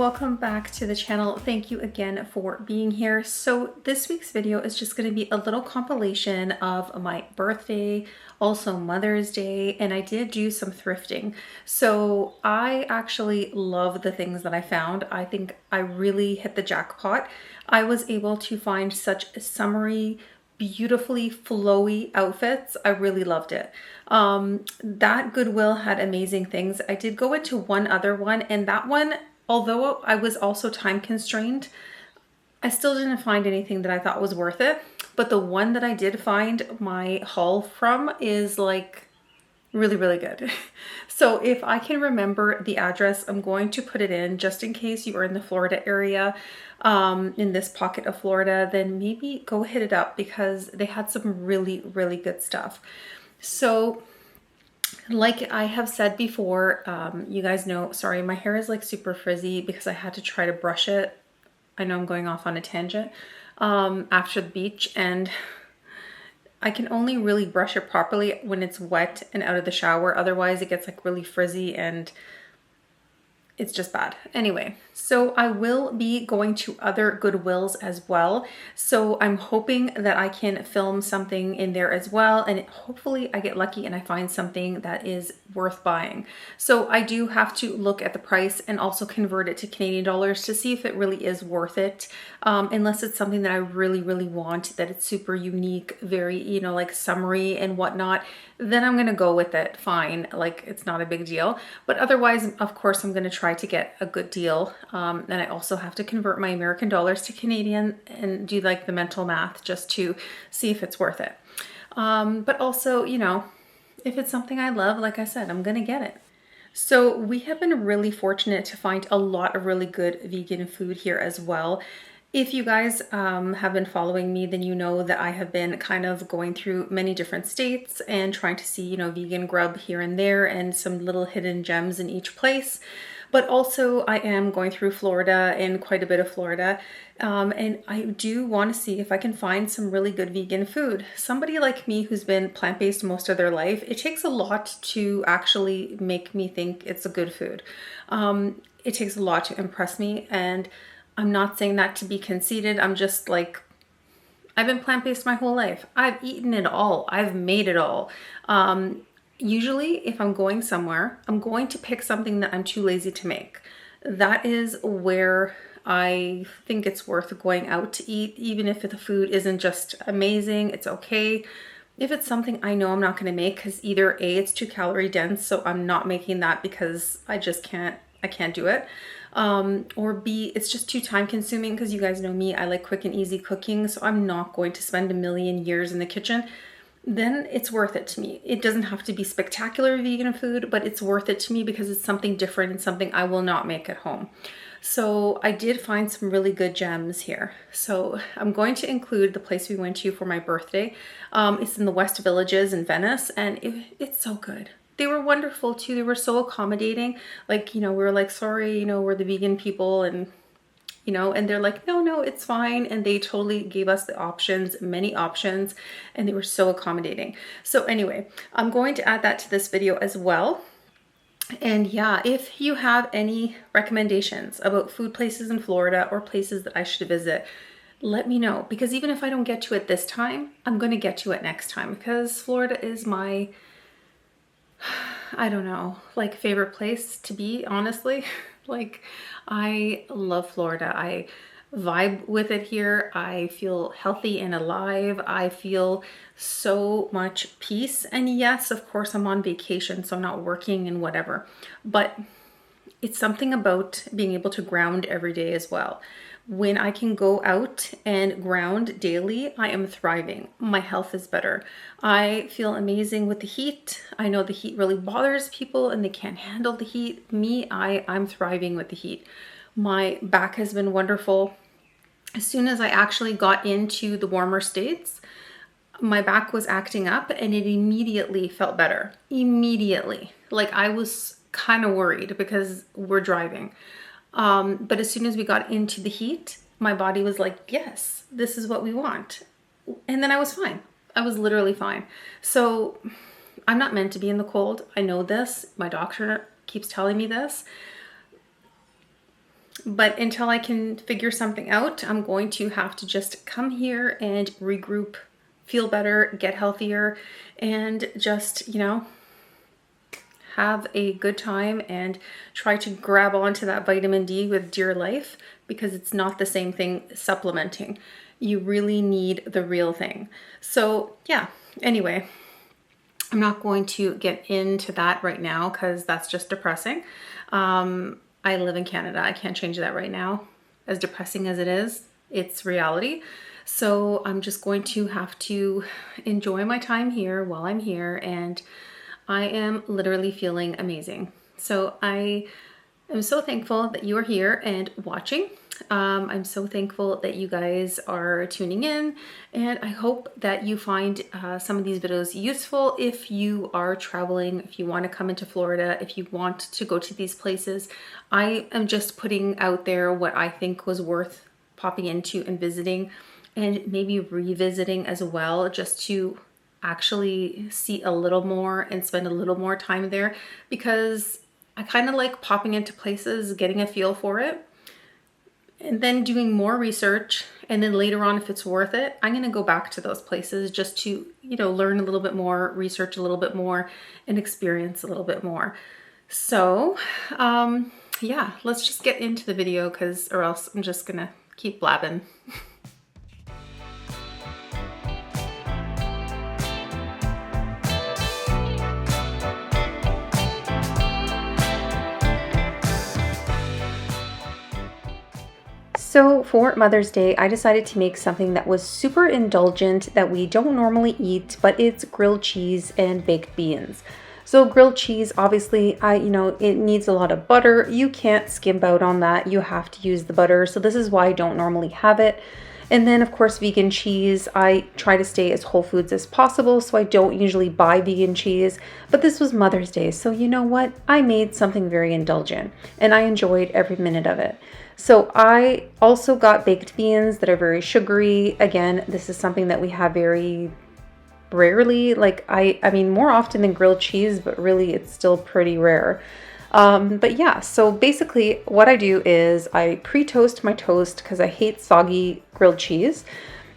welcome back to the channel. Thank you again for being here. So this week's video is just going to be a little compilation of my birthday, also Mother's Day, and I did do some thrifting. So I actually love the things that I found. I think I really hit the jackpot. I was able to find such summery, beautifully flowy outfits. I really loved it. That Goodwill had amazing things. I did go into one other one, and that one, although I was also time constrained, I still didn't find anything that I thought was worth it. But the one that I did find my haul from is like really, really good. So if I can remember the address, I'm going to put it in just in case you are in the Florida area, in this pocket of Florida, then maybe go hit it up because they had some really, really good stuff. So like I have said before, you guys know, sorry, my hair is like super frizzy because I had to try to brush it. I know I'm going off on a tangent, after the beach, and I can only really brush it properly when it's wet and out of the shower. Otherwise it gets like really frizzy and it's just bad. Anyway, so I will be going to other Goodwills as well. So I'm hoping that I can film something in there as well. And hopefully I get lucky and I find something that is worth buying. So I do have to look at the price and also convert it to Canadian dollars to see if it really is worth it. Unless it's something that I really, really want, that it's super unique, very, you know, like summery and whatnot, then I'm gonna go with it, fine. Like it's not a big deal. But otherwise, of course, I'm gonna try to get a good deal. And I also have to convert my American dollars to Canadian and do like the mental math just to see if it's worth it. But also, you know, if it's something I love, like I said, I'm gonna get it. So we have been really fortunate to find a lot of really good vegan food here as well. If you guys have been following me, then you know that I have been kind of going through many different states and trying to see, you know, vegan grub here and there and some little hidden gems in each place. But also I am going through Florida and quite a bit of Florida. And I do want to see if I can find some really good vegan food. Somebody like me who's been plant-based most of their life, it takes a lot to actually make me think it's a good food. It takes a lot to impress me, and I'm not saying that to be conceited. I'm just like, I've been plant-based my whole life. I've eaten it all. I've made it all. Usually if I'm going somewhere, I'm going to pick something that I'm too lazy to make. That is where I think it's worth going out to eat, even if the food isn't just amazing, it's okay. If it's something I know I'm not gonna make, because either A, it's too calorie dense, so I'm not making that because I just can't do it. Or B, it's just too time consuming because you guys know me, I like quick and easy cooking, so I'm not going to spend a million years in the kitchen. Then it's worth it to me. It doesn't have to be spectacular vegan food, but it's worth it to me because it's something different and something I will not make at home. So I did find some really good gems here. So I'm going to include the place we went to for my birthday. It's in the West Villages in Venice, and it's so good. They were wonderful too. They were so accommodating. Like, you know, we were like, sorry, you know, we're the vegan people, and you know, and they're like, no, it's fine. And they totally gave us the options, many options, and they were so accommodating. So anyway, I'm going to add that to this video as well. And yeah, if you have any recommendations about food places in Florida or places that I should visit, let me know, because even if I don't get to it this time, I'm going to get to it next time, because Florida is my, I don't know, like favorite place to be, honestly. Like, I love Florida. I vibe with it here. I feel healthy and alive. I feel so much peace. And yes, of course, I'm on vacation, so I'm not working and whatever. But it's something about being able to ground every day as well. When I can go out and ground daily, I am thriving. My health is better. I feel amazing with the heat. I know the heat really bothers people and they can't handle the heat. Me, I'm thriving with the heat. My back has been wonderful. As soon as I actually got into the warmer states, my back was acting up and it immediately felt better. Immediately. Like, I was kind of worried because we're driving. But as soon as we got into the heat, my body was like, yes, this is what we want. And then I was fine. I was literally fine. So I'm not meant to be in the cold. I know this. My doctor keeps telling me this. But until I can figure something out, I'm going to have to just come here and regroup, feel better, get healthier, and just, you know, have a good time and try to grab onto that vitamin D with dear life, because it's not the same thing supplementing. You really need the real thing. So yeah, anyway, I'm not going to get into that right now because that's just depressing. I live in Canada. I can't change that right now. As depressing as it is, it's reality. So I'm just going to have to enjoy my time here while I'm here, and I am literally feeling amazing. So I am so thankful that you are here and watching. I'm so thankful that you guys are tuning in, and I hope that you find some of these videos useful if you are traveling, if you want to come into Florida, if you want to go to these places. I am just putting out there what I think was worth popping into and visiting, and maybe revisiting as well, just to actually see a little more and spend a little more time there, because I kind of like popping into places, getting a feel for it, and then doing more research. And then later on, if it's worth it, I'm going to go back to those places just to, you know, learn a little bit more, research a little bit more, and experience a little bit more. So, yeah, let's just get into the video, or else I'm just going to keep blabbing. So for Mother's Day, I decided to make something that was super indulgent that we don't normally eat, but it's grilled cheese and baked beans. So grilled cheese, obviously, it needs a lot of butter. You can't skimp out on that. You have to use the butter. So this is why I don't normally have it. And then of course, vegan cheese, I try to stay as whole foods as possible, so I don't usually buy vegan cheese, but this was Mother's Day. So you know what? I made something very indulgent and I enjoyed every minute of it. So I also got baked beans that are very sugary. Again, this is something that we have very rarely. Like I mean, more often than grilled cheese, but really it's still pretty rare. But yeah, so basically what I do is I pre-toast my toast because I hate soggy grilled cheese.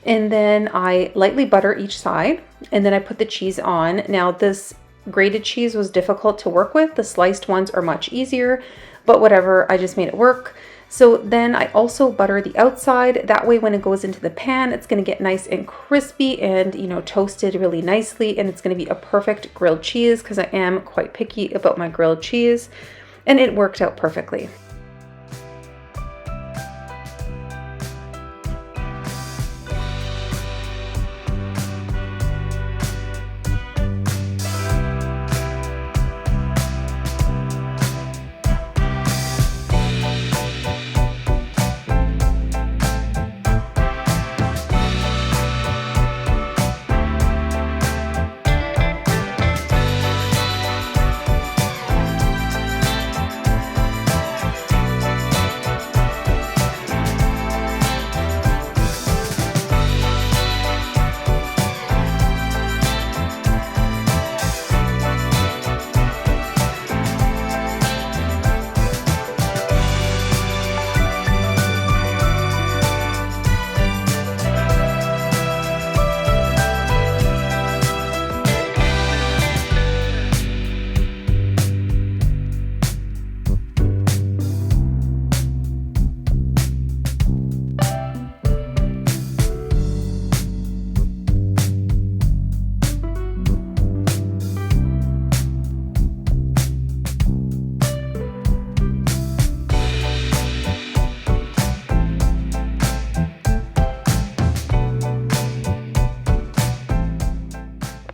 And then I lightly butter each side, and then I put the cheese on. Now this grated cheese was difficult to work with. The sliced ones are much easier, but whatever, I just made it work. So then I also butter the outside. That way when it goes into the pan, it's going to get nice and crispy and, you know, toasted really nicely. And it's going to be a perfect grilled cheese because I am quite picky about my grilled cheese. And it worked out perfectly.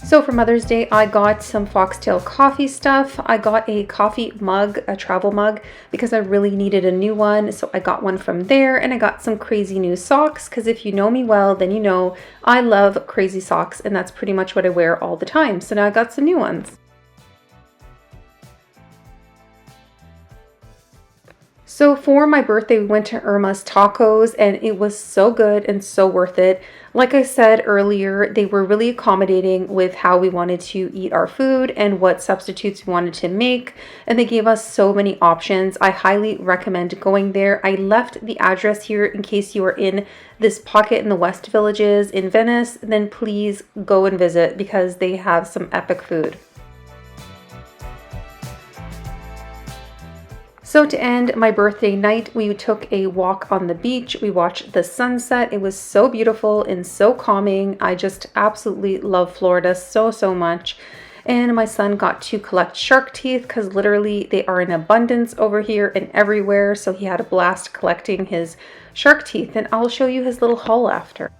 So for Mother's Day, I got some Foxtail coffee stuff. I got a coffee mug, a travel mug, because I really needed a new one. So I got one from there, and I got some crazy new socks, because if you know me well, then you know I love crazy socks, and that's pretty much what I wear all the time. So now I got some new ones. So for my birthday, we went to Irma's Tacos and it was so good and so worth it. Like I said earlier, they were really accommodating with how we wanted to eat our food and what substitutes we wanted to make. And they gave us so many options. I highly recommend going there. I left the address here in case you are in this pocket in the West Villages in Venice. Then please go and visit because they have some epic food. So to end my birthday night, we took a walk on the beach. We watched the sunset. It was so beautiful and so calming. I just absolutely love Florida so, so much. And my son got to collect shark teeth because literally they are in abundance over here and everywhere. So he had a blast collecting his shark teeth, and I'll show you his little haul after.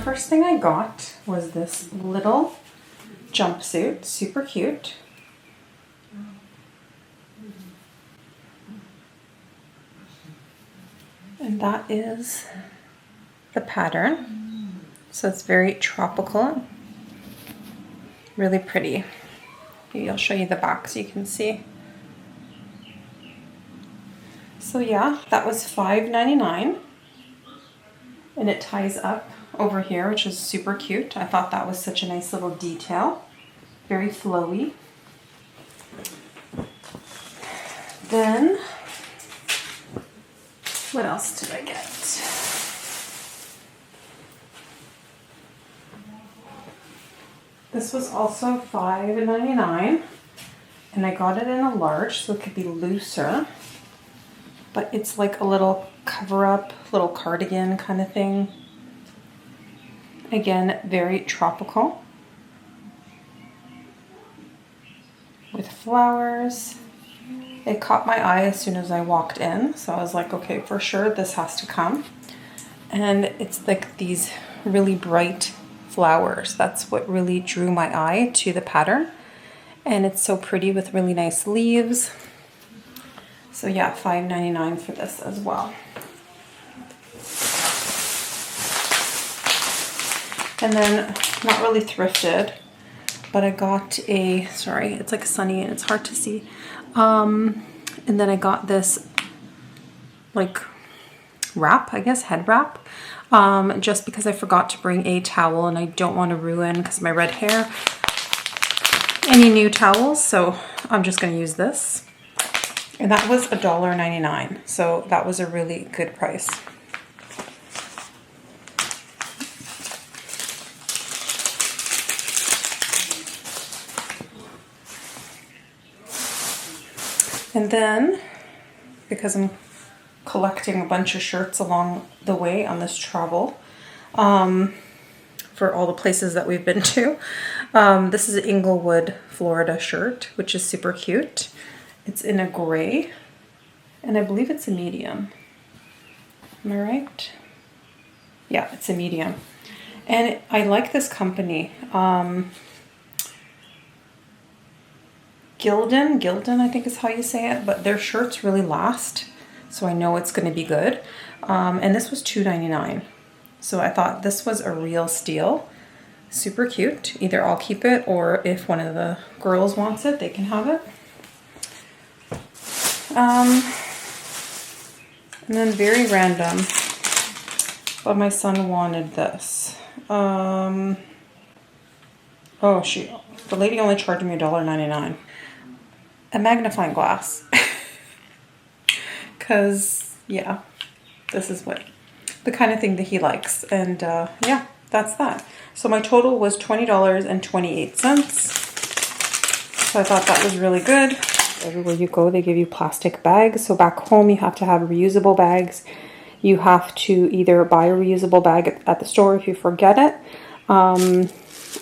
First thing I got was this little jumpsuit, super cute. And that is the pattern. So it's very tropical, really pretty. Maybe I'll show you the back so you can see. So yeah, that was $5.99. And it ties up over here, which is super cute. I thought that was such a nice little detail. Very flowy. Then, what else did I get? This was also $5.99. And I got it in a large, so it could be looser. But it's like a little cover-up, little cardigan kind of thing. Again, very tropical. With flowers. It caught my eye as soon as I walked in. So I was like, okay, for sure this has to come. And it's like these really bright flowers. That's what really drew my eye to the pattern. And it's so pretty with really nice leaves. So yeah, $5.99 for this as well. And then, not really thrifted, but I got a, sorry, it's like sunny and it's hard to see. And then I got this like wrap, I guess, head wrap, just because I forgot to bring a towel and I don't want to ruin, because of my red hair, any new towels. So I'm just going to use this. And that was $1.99. So that was a really good price. And then, because I'm collecting a bunch of shirts along the way on this travel, for all the places that we've been to, this is an Inglewood, Florida shirt, which is super cute. It's in a gray, and I believe it's a medium. Am I right? Yeah, it's a medium. And I like this company. Gildan, I think is how you say it, but their shirts really last, so I know it's going to be good. And this was $2.99, so I thought this was a real steal. Super cute. Either I'll keep it, or if one of the girls wants it, they can have it. And then very random, but my son wanted this. The lady only charged me $1.99. A magnifying glass. Because, yeah, this is what the kind of thing that he likes. And yeah, that's that. So my total was $20.28. So I thought that was really good. Everywhere you go, they give you plastic bags. So back home, you have to have reusable bags. You have to either buy a reusable bag at the store if you forget it,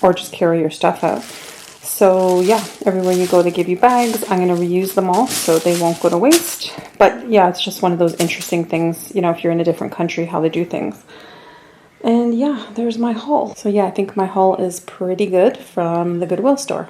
or just carry your stuff out. So yeah, everywhere you go, they give you bags. I'm going to reuse them all so they won't go to waste. But yeah, it's just one of those interesting things, you know, if you're in a different country, how they do things. And yeah, there's my haul. So yeah, I think my haul is pretty good from the Goodwill store.